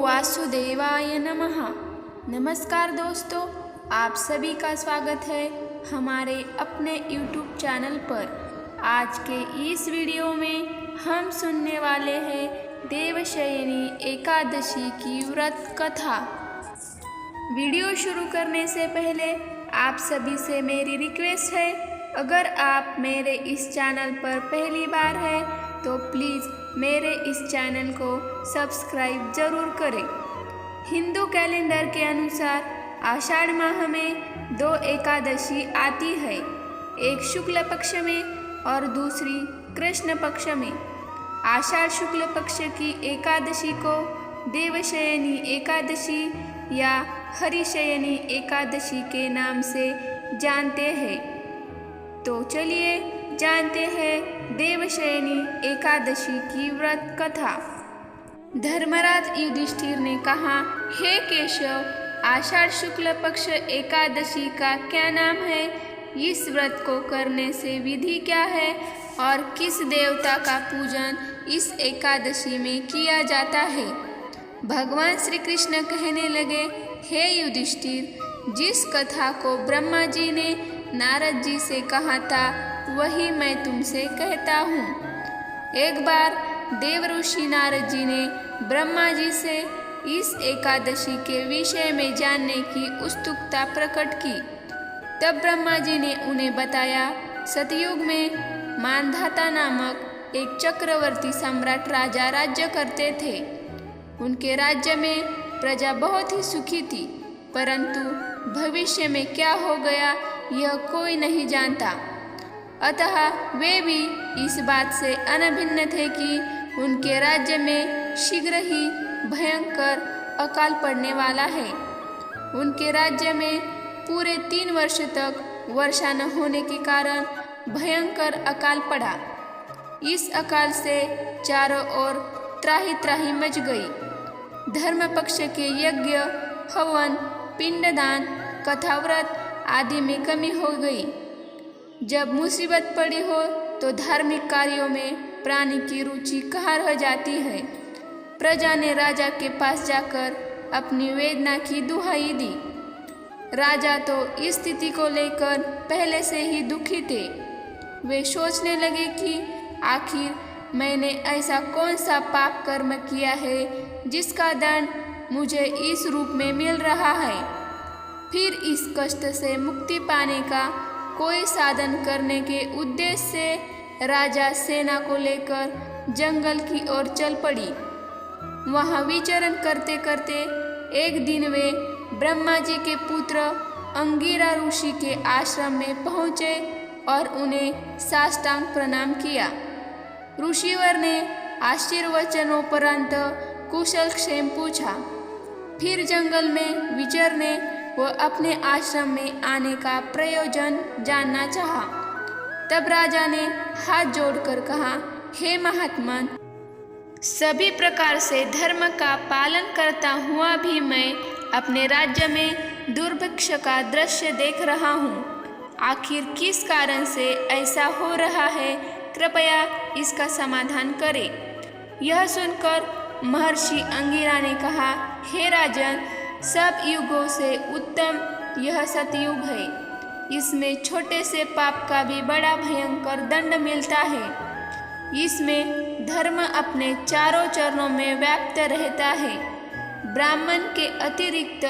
वासुदेवाय नमः। नमस्कार दोस्तों, आप सभी का स्वागत है हमारे अपने YouTube चैनल पर। आज के इस वीडियो में हम सुनने वाले हैं देवशयनी एकादशी की व्रत कथा। वीडियो शुरू करने से पहले आप सभी से मेरी रिक्वेस्ट है, अगर आप मेरे इस चैनल पर पहली बार हैं तो प्लीज़ मेरे इस चैनल को सब्सक्राइब ज़रूर करें। हिंदू कैलेंडर के अनुसार आषाढ़ माह में दो एकादशी आती है, एक शुक्ल पक्ष में और दूसरी कृष्ण पक्ष में। आषाढ़ शुक्ल पक्ष की एकादशी को देवशयनी एकादशी या हरिशयनी एकादशी के नाम से जानते हैं। तो चलिए जानते हैं देवशयनी एकादशी की व्रत कथा। धर्मराज युधिष्ठिर ने कहा, हे केशव, आषाढ़ शुक्ल पक्ष एकादशी का क्या नाम है? इस व्रत को करने से विधि क्या है और किस देवता का पूजन इस एकादशी में किया जाता है? भगवान श्री कृष्ण कहने लगे, हे युधिष्ठिर, जिस कथा को ब्रह्मा जी ने नारद जी से कहा था वही मैं तुमसे कहता हूँ। एक बार देव ऋषि नारद जी ने ब्रह्मा जी से इस एकादशी के विषय में जानने की उत्सुकता प्रकट की। तब ब्रह्मा जी ने उन्हें बताया, सतयुग में मानधाता नामक एक चक्रवर्ती सम्राट राजा राज्य करते थे। उनके राज्य में प्रजा बहुत ही सुखी थी, परंतु भविष्य में क्या हो गया यह कोई नहीं जानता। अतः वे भी इस बात से अनभिन्न थे कि उनके राज्य में शीघ्र ही भयंकर अकाल पड़ने वाला है। उनके राज्य में पूरे 3 वर्ष तक वर्षा न होने के कारण भयंकर अकाल पड़ा। इस अकाल से चारों ओर त्राही त्राही मच गई। धर्म पक्ष के यज्ञ, हवन, पिंडदान, कथाव्रत आदि में कमी हो गई। जब मुसीबत पड़ी हो तो धार्मिक कार्यों में प्राणी की रुचि कहाँ रह जाती है। प्रजा ने राजा के पास जाकर अपनी वेदना की दुहाई दी। राजा तो इस स्थिति को लेकर पहले से ही दुखी थे। वे सोचने लगे कि आखिर मैंने ऐसा कौन सा पाप कर्म किया है जिसका दंड मुझे इस रूप में मिल रहा है। फिर इस कष्ट से मुक्ति पाने का कोई साधन करने के उद्देश्य से राजा सेना को लेकर जंगल की ओर चल पड़ी। वहां विचरण करते करते एक दिन वे ब्रह्मा जी के पुत्र अंगिरा ऋषि के आश्रम में पहुँचे और उन्हें साष्टांग प्रणाम किया। ऋषिवर ने आशीर्वचनोपरांत कुशल क्षेम पूछा। फिर जंगल में विचरने व अपने आश्रम में आने का प्रयोजन जानना चाहा। तब राजा ने हाथ जोड़कर कहा, हे महात्मन, सभी प्रकार से धर्म का पालन करता हुआ भी मैं अपने राज्य में दुर्भिक्ष का दृश्य देख रहा हूँ। आखिर किस कारण से ऐसा हो रहा है? कृपया इसका समाधान करें। यह सुनकर महर्षि अंगिरा ने कहा, हे राजन, सब युगों से उत्तम यह सतयुग है। इसमें छोटे से पाप का भी बड़ा भयंकर दंड मिलता है। इसमें धर्म अपने चारों चरणों में व्याप्त रहता है। ब्राह्मण के अतिरिक्त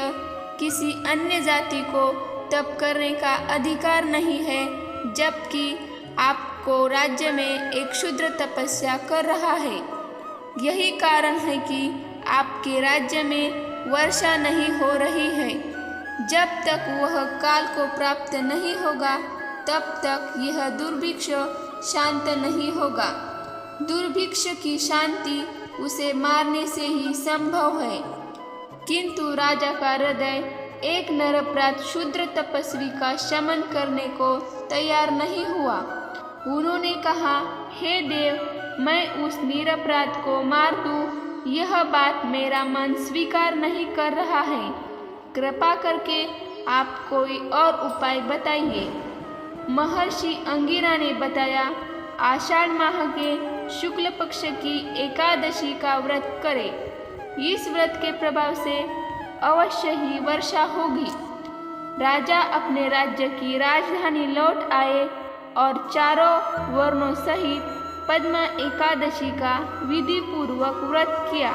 किसी अन्य जाति को तप करने का अधिकार नहीं है, जबकि आपको राज्य में एक शूद्र तपस्या कर रहा है। यही कारण है कि आपके राज्य में वर्षा नहीं हो रही है। जब तक वह काल को प्राप्त नहीं होगा तब तक यह दुर्भिक्ष शांत नहीं होगा। दुर्भिक्ष की शांति उसे मारने से ही संभव है। किंतु राजा का हृदय एक निरपराध शूद्र तपस्वी का शमन करने को तैयार नहीं हुआ। उन्होंने कहा, हे देव, मैं उस निरपराध को मार दूं, यह बात मेरा मन स्वीकार नहीं कर रहा है। कृपा करके आप कोई और उपाय बताइए। महर्षि अंगिरा ने बताया, आषाढ़ माह के शुक्ल पक्ष की एकादशी का व्रत करें। इस व्रत के प्रभाव से अवश्य ही वर्षा होगी। राजा अपने राज्य की राजधानी लौट आए और चारों वर्णों सहित पद्मा एकादशी का विधि पूर्वक व्रत किया।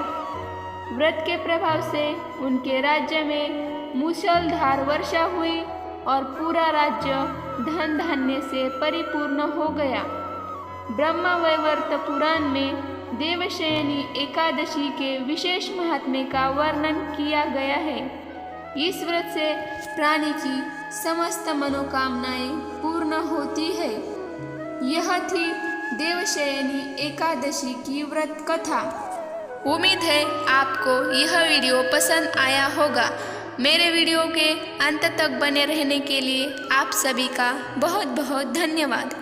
व्रत के प्रभाव से उनके राज्य में मूसलधार वर्षा हुई और पूरा राज्य धन धान्य से परिपूर्ण हो गया। ब्रह्मवैवर्त पुराण में देवशयनी एकादशी के विशेष महात्म्य का वर्णन किया गया है। इस व्रत से प्राणी की समस्त मनोकामनाएं पूर्ण होती है। यह थी देवशयनी एकादशी की व्रत कथा। उम्मीद है आपको यह वीडियो पसंद आया होगा। मेरे वीडियो के अंत तक बने रहने के लिए आप सभी का बहुत बहुत धन्यवाद।